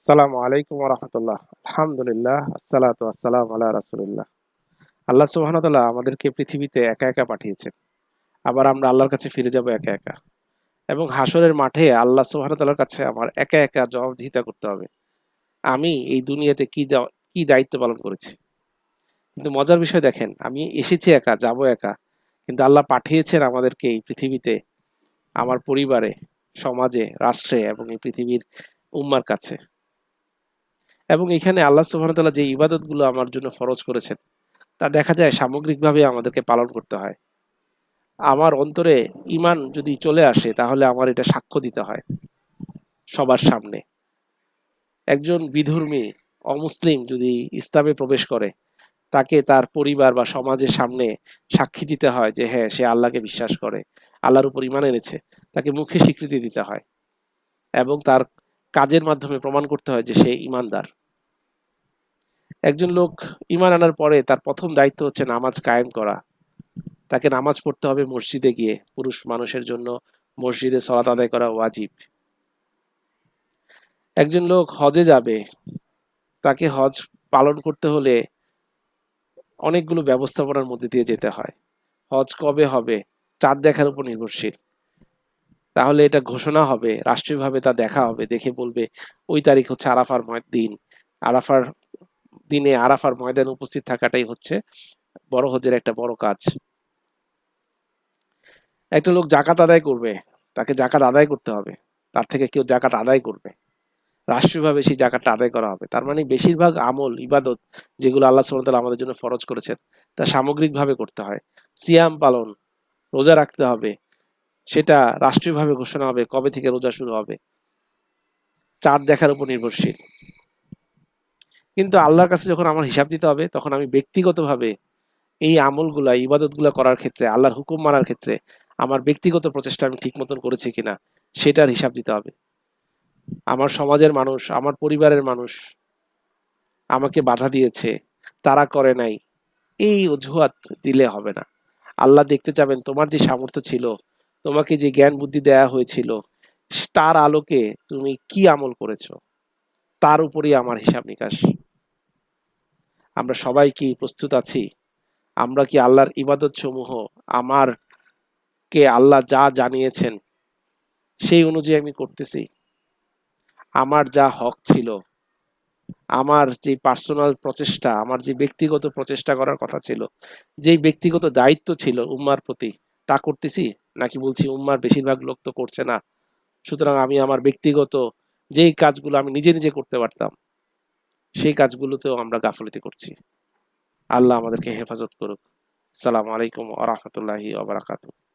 সালামু আলাইকুম রাহমাতুল্লাহ। আলহামদুলিল্লাহ, আসসালাতু ওয়াসসালামু আলা রাসূলিল্লাহ। আল্লাহ সুবহানাহু ওয়া তাআলা আমাদেরকে পৃথিবীতে একা একা পাঠিয়েছেন। আবার আমরা আল্লাহর কাছে ফিরে যাব একা একা। এবং হাসরের মাঠে আল্লাহ সুবহানাহু ওয়া তাআলার কাছে আমার একা একা জবাবদিহিতা করতে হবে। আমি এই দুনিয়াতে কি দায়িত্ব পালন করেছি। কিন্তু মজার বিষয় দেখেন, আমি এসেছি একা, যাব একা। কিন্তু আল্লাহ পাঠিয়েছেন আমাদেরকে এই পৃথিবীতে, আমার পরিবারে, সমাজে, রাষ্ট্রে এবং এই পৃথিবীর উম্মার কাছে। এবং এখানে আল্লাহ সুবহানাহু ওয়া তাআলা যে ইবাদতগুলো আমার জন্য ফরজ করেছেন, তা দেখা যায় সামগ্রিকভাবে আমাদেরকে পালন করতে হয়। আমার অন্তরে ঈমান যদি চলে আসে তাহলে আমার এটা সাক্ষ্য দিতে হয় সবার সামনে। একজন বিধর্মী অমুসলিম যদি ইসলামে প্রবেশ করে, তাকে তার পরিবার বা সমাজের সামনে সাক্ষী দিতে হয় যে হ্যাঁ, সে আল্লাহকে বিশ্বাস করে, আল্লাহর উপর ঈমান এনেছে। তাকে মুখে স্বীকৃতি দিতে হয় এবং তার কাজের মাধ্যমে প্রমাণ করতে হয় যে সে ঈমানদার। একজন লোক ঈমান আনার পরে তার প্রথম দায়িত্ব হচ্ছে নামাজ কায়েম করা। তাকে নামাজ পড়তে হবে মসজিদে গিয়ে। পুরুষ মানুষের জন্য মসজিদে সলাত আদায় করা ওয়াজিব। একজন লোক হজে যাবে, তাকে হজ পালন করতে হলে অনেকগুলো ব্যবস্থাপনার মধ্যে দিয়ে যেতে হয়। হজ কবে হবে? চাঁদ দেখার উপর নির্ভরশীল। তাহলে এটা ঘোষণা হবে, রাষ্ট্রীয়ভাবে তা দেখা হবে, দেখে বলবে ওই তারিখ হচ্ছে আরাফার দিন। আরাফার দিনে আরাফার ময়দানে উপস্থিত থাকাটাই হচ্ছে বড় হজের একটা বড় কাজ। একটা লোক জাকাত আদায় করবে, তাকে জাকাত আদায় করতে হবে। তার থেকে কেউ জাকাত আদায় করবে, রাষ্ট্রীয়ভাবে সেই জাকাতটা আদায় করা হবে। তার মানে বেশিরভাগ আমল ইবাদত যেগুলো আল্লাহ সুবহানাহু ওয়া তাআলা আমাদের জন্য ফরজ করেছেন, তা সামগ্রিকভাবে করতে হয়। সিয়াম পালন, রোজা রাখতে হবে, সেটা রাষ্ট্রীয়ভাবে ঘোষণা হবে কবে থেকে রোজা শুরু হবে, চাঁদ দেখার উপর নির্ভরশীল। কিন্তু আল্লাহর কাছে যখন আমার হিসাব দিতে হবে, তখন আমি ব্যক্তিগতভাবে এই আমলগুলা ইবাদতগুলা করার ক্ষেত্রে, আল্লাহর হুকুম মানার ক্ষেত্রে আমার ব্যক্তিগত প্রচেষ্টা আমি ঠিক মতন করেছি কিনা সেটার হিসাব দিতে হবে। আমার সমাজের মানুষ, আমার পরিবারের মানুষ আমাকে বাধা দিয়েছে, তারা করে নাই, এই অজুহাত দিলে হবে না। আল্লাহ দেখতে চাবেন তোমার যে সামর্থ্য ছিল, তোমাকে যে জ্ঞান বুদ্ধি দেয়া হয়েছিল, তার আলোকে তুমি কি আমল করেছো, তার উপরেই আমার হিসাব নিকাশ। আমরা সবাই কি প্রস্তুত আছি? আমরা কি আল্লাহর ইবাদত সমূহ, আমারকে আল্লাহ যা জানিয়েছেন সেই অনুযায়ী আমি করতেছি? আমার যা হক ছিল, আমার যে পার্সোনাল প্রচেষ্টা, আমার যে ব্যক্তিগত প্রচেষ্টা করার কথা ছিল, যেই ব্যক্তিগত দায়িত্ব ছিল উম্মার প্রতি, তা করতেছি? নাকি বলছি উম্মার বেশিরভাগ লোক তো করছে না, সুতরাং আমি আমার ব্যক্তিগত যেই কাজগুলো আমি নিজে নিজে করতে পারতাম, সেই কাজগুলোতেও আমরা গাফলতি করছি। আল্লাহ আমাদেরকে হেফাজত করুক। আসসালামু আলাইকুম ওয়া রাহমাতুল্লাহি ওয়া বারাকাতুহু।